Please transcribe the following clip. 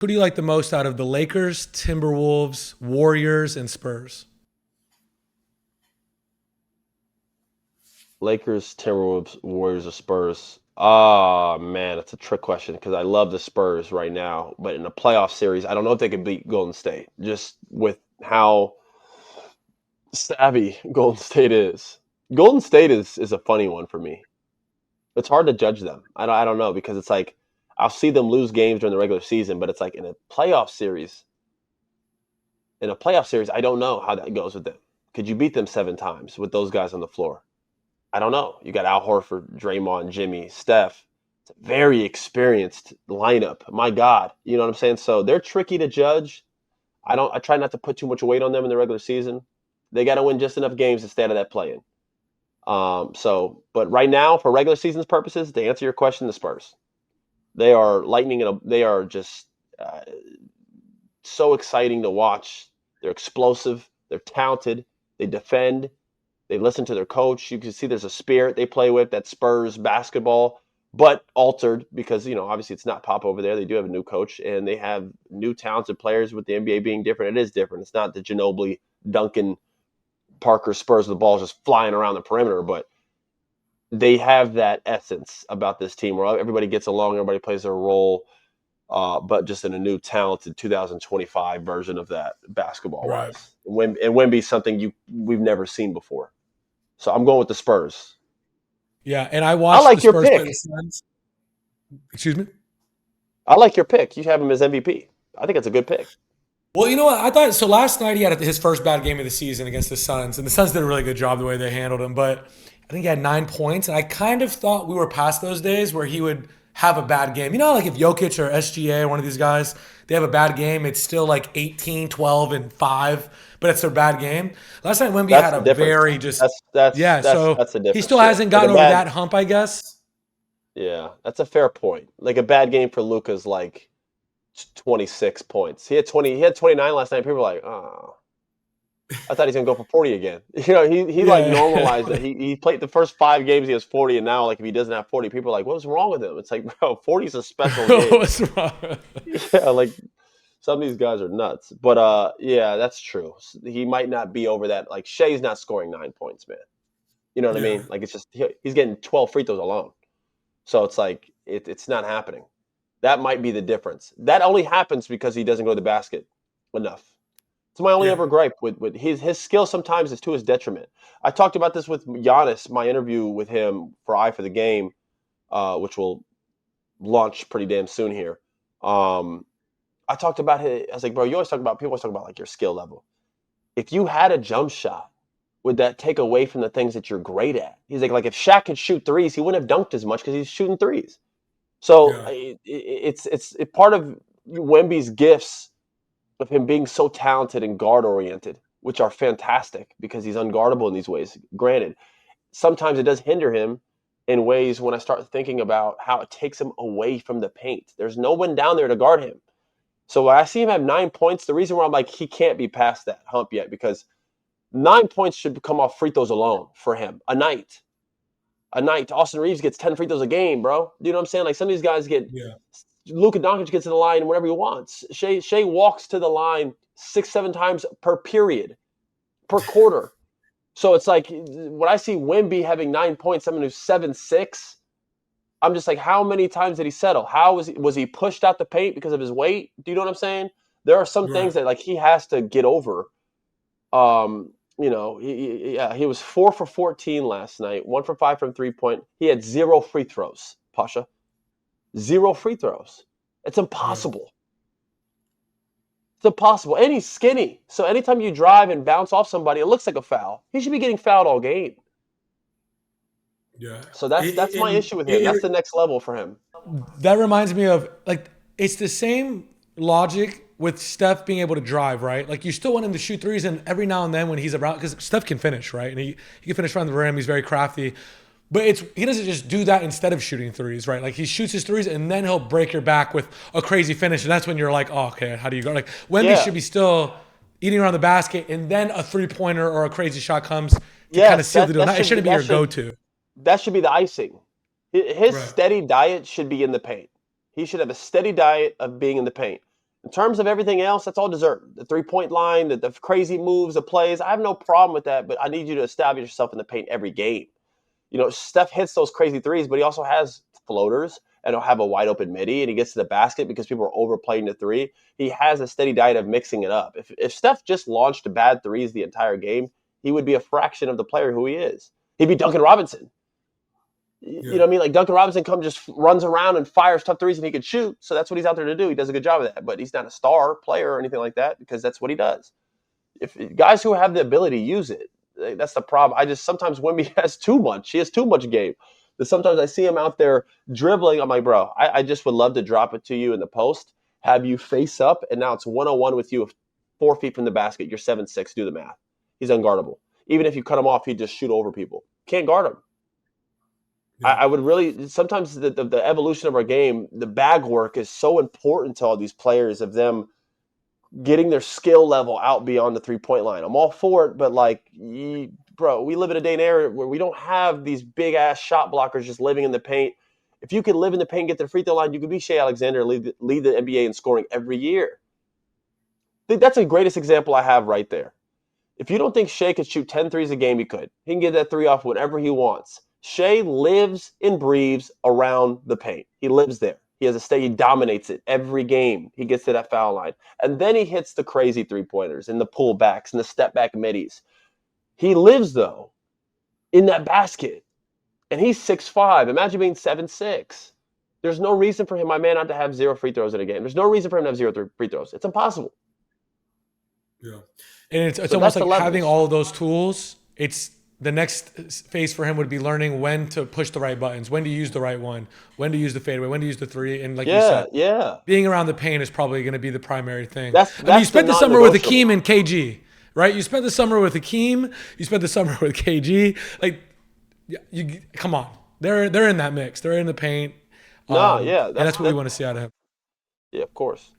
Who do you like the most out of the Lakers, Timberwolves, Warriors, and Spurs? Lakers, Timberwolves, Warriors, or Spurs? Ah, man, it's a trick question because I love the Spurs right now, but in a playoff series, I don't know if they could beat Golden State just with how savvy Golden State is. Golden State is a funny one for me. It's hard to judge them. I don't know because it's like I'll see them lose games during the regular season, but it's like in a playoff series, I don't know how that goes with them. Could you beat them 7 times with those guys on the floor? I don't know. You got Al Horford, Draymond, Jimmy, Steph. It's a very experienced lineup. My God, you know what I'm saying? So they're tricky to judge. I try not to put too much weight on them in the regular season. They got to win just enough games to stay out of that play-in. But right now, for regular season's purposes, to answer your question, the Spurs. They are lightning, and they are just so exciting to watch. They're explosive. They're talented. They defend. They listen to their coach. You can see there's a spirit they play with, that Spurs basketball, but altered because, obviously it's not Pop over there. They do have a new coach, and they have new talented players with the NBA being different. It is different. It's not the Ginobili, Duncan, Parker Spurs with the ball just flying around the perimeter, but they have that essence about this team where everybody gets along, everybody plays their role, but just in a new talented 2025 version of that Right. basketball-wise. And Wemby's something we've never seen before. So I'm going with the Spurs. Yeah, and I I watched the like your Spurs play pick. the Suns. Excuse me? I like your pick. You have him as MVP. I think it's a good pick. Well, you know what? I thought so. Last night he had his first bad game of the season against the Suns, and the Suns did a really good job the way they handled him. But I think he had 9 points, and I kind of thought we were past those days where he would have a bad game. Like if Jokic or SGA or one of these guys, they have a bad game, it's still like 18, 12, and 5, but it's their bad game. Last night Wemby That's had the a difference. very just That's that's yeah. that's So that's the he difference. still Yeah, hasn't like a gotten over bad. that hump, I guess. Yeah, that's a fair point. Like a bad game for Luka's like 26 points. He had 20. He had 29 last night. People were like, oh, I thought he's gonna go for 40 again. He like normalized that. Yeah. He played the first 5 games. He has 40, and now like if he doesn't have 40, people are like, what's wrong with him? It's like, bro, 40 is a special game. What's wrong? Yeah, like some of these guys are nuts. But yeah, that's true. He might not be over that. Like Shea's not scoring 9 points, man. You know what I Yeah. mean? Like it's just he's getting 12 free throws alone. So it's like it's not happening. That might be the difference. That only happens because he doesn't go to the basket enough. It's my only Yeah. ever gripe with his skill. Sometimes is to his detriment. I talked about this with Giannis, my interview with him for Eye for the Game, which will launch pretty damn soon here. I talked about I was like, bro, you always talk about people always talk about like your skill level. If you had a jump shot, would that take away from the things that you're great at? He's like if Shaq could shoot threes, he wouldn't have dunked as much because he's shooting threes. So Yeah. it's part of Wemby's gifts of him being so talented and guard oriented, which are fantastic because he's unguardable in these ways. Granted, sometimes it does hinder him in ways when I start thinking about how it takes him away from the paint. There's no one down there to guard him. So when I see him have 9 points, the reason why I'm like he can't be past that hump yet because 9 points should come off free throws alone for him a night. A night. Austin Reeves gets 10 free throws a game, bro. You know what I'm saying? Like some of these guys get Yeah. Luka Doncic gets to the line whenever he wants. Shea walks to the line 6, 7 times per period, per quarter. So it's like when I see Wemby having 9 points, someone who's 7'6", I'm just like, how many times did he settle? How was he pushed out the paint because of his weight? Do you know what I'm saying? There are some Right. things that like he has to get over. He was 4 for 14 last night, 1 for 5 from 3-point. He had 0 free throws, Pasha. 0 free throws. It's Yeah. impossible. It's impossible. And he's skinny. So anytime you drive and bounce off somebody, it looks like a foul. He should be getting fouled all game. Yeah. So that's my And issue with him. That's the next level for him. that reminds me of like it's the same logic with Steph being able to drive, right? Like you still want him to shoot threes, and every now and then when he's around, because Steph can finish, right? And he can finish around the rim. He's very crafty, but he doesn't just do that instead of shooting threes, right? Like he shoots his threes, and then he'll break your back with a crazy finish, and that's when you're like, oh, okay, how do you go? Like Wemby Yeah. should be still eating around the basket, and then a 3-pointer or a crazy shot comes to kind of Yes, seal the deal. It should be shouldn't be your go-to. that should be the icing. His Right. steady diet should be in the paint. He should have a steady diet of being in the paint. In terms of everything else, that's all dessert. The 3-point line, the crazy moves, the plays, I have no problem with that, but I need you to establish yourself in the paint every game. Steph hits those crazy threes, but he also has floaters and he'll have a wide open midi and he gets to the basket because people are overplaying the three. He has a steady diet of mixing it up. If Steph just launched bad threes the entire game, he would be a fraction of the player who he is. He'd be Duncan Robinson. You know what I mean? Like Duncan Robinson just runs around and fires tough threes and he can shoot. So that's what he's out there to do. He does a good job of that, but he's not a star player or anything like that because that's what he does. If guys who have the ability use it, that's the problem. Sometimes Wemby has too much. He has too much game. But sometimes I see him out there dribbling. I'm like, bro, I just would love to drop it to you in the post, have you face up, and now it's 1-on-1 with you 4 feet from the basket. You're 7'6". Do the math. He's unguardable. Even if you cut him off, he'd just shoot over people. Can't guard him. Yeah. I would really sometimes the evolution of our game, the bag work is so important to all these players of them getting their skill level out beyond the 3-point line. I'm all for it, but bro, we live in a day and era where we don't have these big ass shot blockers just living in the paint. If you could live in the paint and get the free throw line, you could be Shai Alexander and lead the NBA in scoring every year. I think that's the greatest example I have right there. If you don't think Shai could shoot 10 threes a game, he could. He can get that three off whenever he wants. Shai lives and breathes around the paint. He lives there. He has a stay. He dominates it every game. He gets to that foul line. And then he hits the crazy three-pointers and the pullbacks and the step-back middies. He lives, though, in that basket. And he's 6'5". Imagine being 7'6". There's no reason for him, my man, not to have 0 free throws in a game. There's no reason for him to have 0 free throws. It's impossible. Yeah. And it's almost like having all of those tools. It's the next phase for him would be learning when to push the right buttons, when to use the right one, when to use the fadeaway, when to use the three. And like you said, being around the paint is probably going to be the primary thing. You spent the summer with Hakeem and KG, right? You spent the summer with Hakeem. You spent the summer with KG. Like, come on. They're in that mix. They're in the paint. And that's what we want to see out of him. Yeah, of course.